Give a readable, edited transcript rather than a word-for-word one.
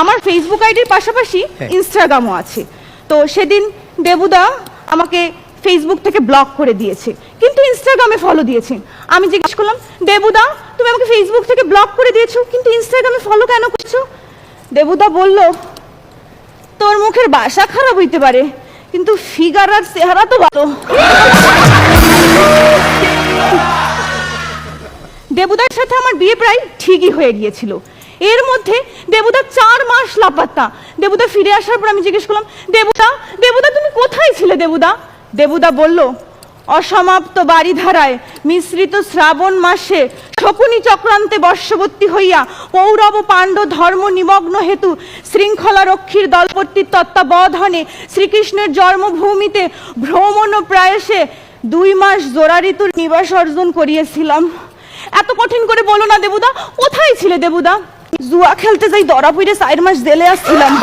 আমার ফেসবুক আইডির পাশাপাশি ইনস্টাগ্রামও আছে। তো সেদিন দেবুদা আমাকে ফেসবুক থেকে ব্লক করে দিয়েছে, কিন্তু ইনস্টাগ্রামে ফলো দিয়েছে। আমি জিজ্ঞেস করলাম, দেবুদা তুমি আমাকে ফেসবুক থেকে ব্লক করে দিয়েছো, কিন্তু ইনস্টাগ্রামে ফলো কেন করছো? দেবুদা বলল, তোর মুখের ভাষা খারাপ হইতে পারে, কিন্তু ফিগার আর চেহারা তো ভালো। দেবুদার সাথে আমার বিয়ে প্রায় ঠিকই হয়ে গিয়েছিল। এর মধ্যে দেবুদা 4 মাস লাপাত্তা। দেবুদা ফিরে আসার পর আমি জিজ্ঞেস করলাম, দেবুদা দেবুদা তুমি কোথায় ছিলে দেবুদা? দেবুদা বলল, অসমাপ্ত বাড়িধারায় মিশ্রিত শ্রাবণ মাসে শকুনি চক্রান্তে বর্ষবর্তী হইয়া কৌরব পাণ্ডব ধর্ম নিমগ্ন হেতু শৃঙ্খলা রক্ষীর দলপতির তত্ত্বাবধানে শ্রীকৃষ্ণের জন্মভূমিতে ভ্রমণ প্রায়সে 2 মাস জোড়া ঋতুর নিবাস অর্জন করিয়েছিলাম। এত কঠিন করে বলো না দেবুদা, কোথায় ছিলে দেবুদা? জুয়া খেলতে যাই ধরা পড়ে 4 মাস জেলে আসছিলাম।